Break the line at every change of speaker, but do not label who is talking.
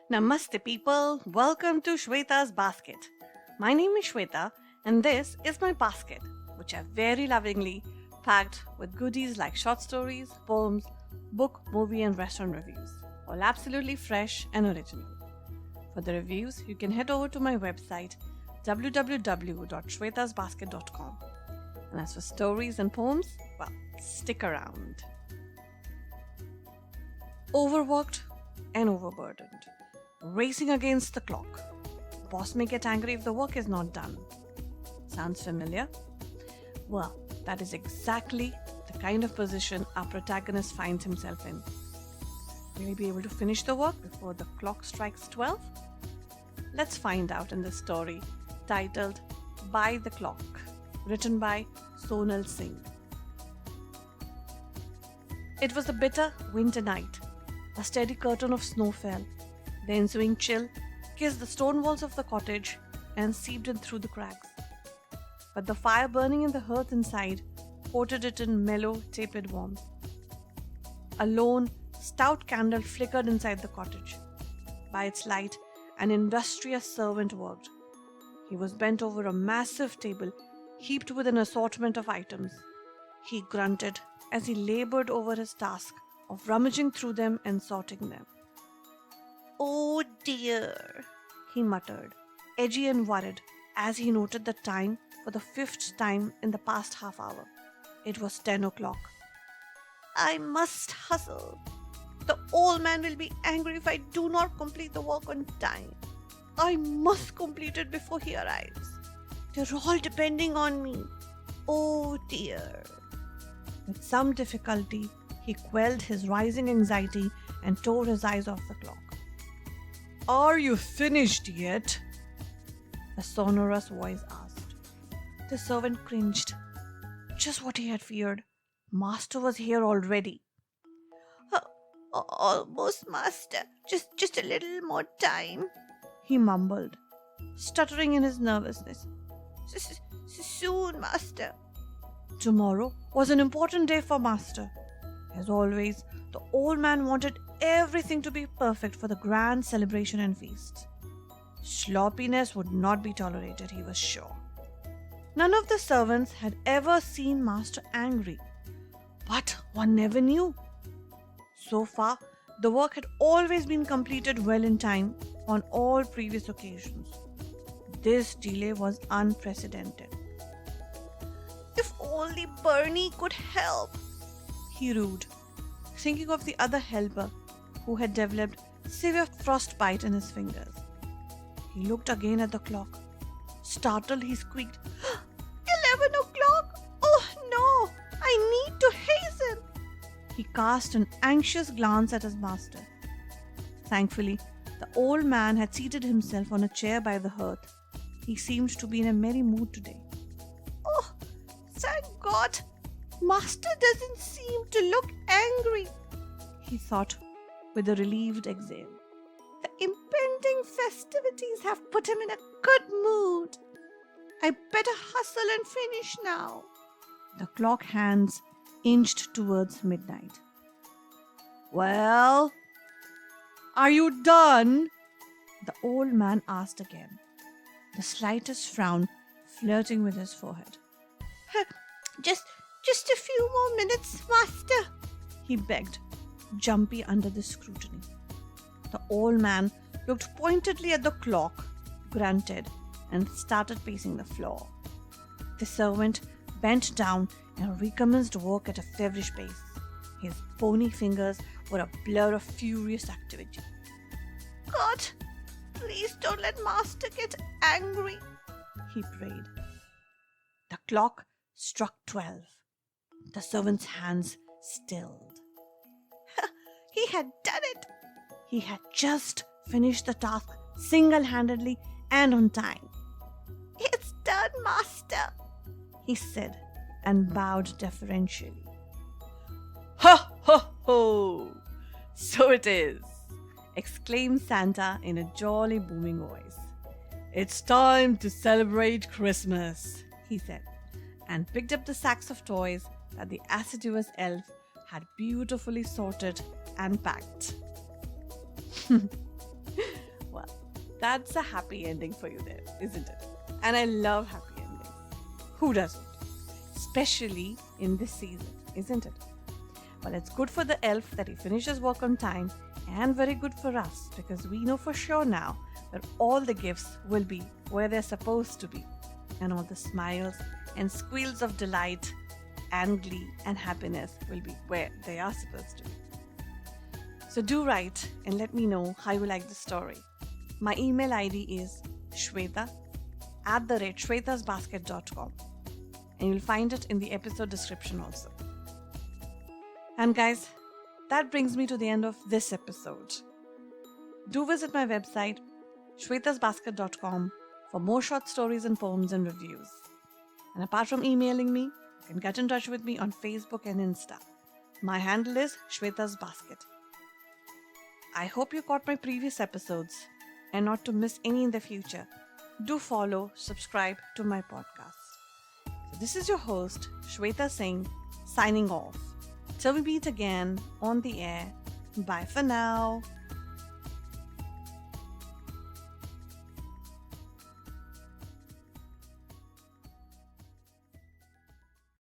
Namaste, people. Welcome to Shweta's Basket. My name is Shweta, and this is my basket, which I've very lovingly packed with goodies like short stories, poems, book, movie, and restaurant reviews, all absolutely fresh and original. For the reviews, you can head over to my website www.shwetasbasket.com. And as for stories and poems, well, stick around. Overworked and overburdened. Racing against the clock. Boss may get angry if the work is not done. Sounds familiar? Well, that is exactly the kind of position our protagonist finds himself in. Will he be able to finish the work before the clock strikes 12? Let's find out in this story titled By the Clock, written by Sonal Singh. It was a bitter winter night. A steady curtain of snow fell. The ensuing chill kissed the stone walls of the cottage and seeped in through the cracks. But the fire burning in the hearth inside coated it in mellow, tepid warmth. A lone, stout candle flickered inside the cottage. By its light, an industrious servant worked. He was bent over a massive table heaped with an assortment of items. He grunted as he labored over his task of rummaging through them and sorting them. "Oh dear," he muttered, edgy and worried as he noted the time for the fifth time in the past half hour. It was 10 o'clock. "I must hustle. The old man will be angry if I do not complete the work on time. I must complete it before he arrives. They're all depending on me. Oh dear." With some difficulty, he quelled his rising anxiety and tore his eyes off the clock. "Are you finished yet?" a sonorous voice asked. The servant cringed. Just what he had feared. Master was here already. "Almost, master. Just a little more time," he mumbled, stuttering in his nervousness. "Soon, master." Tomorrow was an important day for Master. As always, the old man wanted everything to be perfect for the grand celebration and feast. Sloppiness would not be tolerated, he was sure. None of the servants had ever seen Master angry, but one never knew. So far, the work had always been completed well in time on all previous occasions. This delay was unprecedented. "If only Bernie could help," he rued, thinking of the other helper who had developed severe frostbite in his fingers. He looked again at the clock. Startled, he squeaked, 11 o'clock! Oh no! I need to hasten!" He cast an anxious glance at his master. Thankfully, the old man had seated himself on a chair by the hearth. He seemed to be in a merry mood today. "Oh, thank God! Master doesn't seem to look angry," he thought with a relieved exhale. "The impending festivities have put him in a good mood. I better hustle and finish now." The clock hands inched towards midnight. "Well, are you done?" the old man asked again, the slightest frown flirting with his forehead. Just a few more minutes, master," he begged, jumpy under the scrutiny. The old man looked pointedly at the clock, grunted, and started pacing the floor. The servant bent down and recommenced work at a feverish pace. His bony fingers were a blur of furious activity. "God, please don't let master get angry," he prayed. The clock struck 12. The servant's hands stilled. He had done it. He had just finished the task single-handedly and on time. "It's done, master," he said, and bowed deferentially. "Ho, ho, ho! So it is!" exclaimed Santa in a jolly booming voice. "It's time to celebrate Christmas," he said, and picked up the sacks of toys that the assiduous elf had beautifully sorted and packed. That's a happy ending for you there, isn't it? And I love happy endings. Who doesn't? Especially in this season, isn't it? Well, it's good for the elf that he finishes work on time, and very good for us because we know for sure now that all the gifts will be where they're supposed to be, and all the smiles and squeals of delight and glee and happiness will be where they are supposed to be. So do write and let me know how you like the story. My email ID is shweta@shwetasbasket.com, and you'll find it in the episode description also. And guys, that brings me to the end of this episode. Do visit my website, shwetasbasket.com, for more short stories and poems and reviews. And apart from emailing me, you can get in touch with me on Facebook and Insta. My handle is Shweta's Basket. I hope you caught my previous episodes, and not to miss any in the future, do follow, subscribe to my podcast. So this is your host, Shweta Singh, signing off. Till we meet again on the air. Bye for now.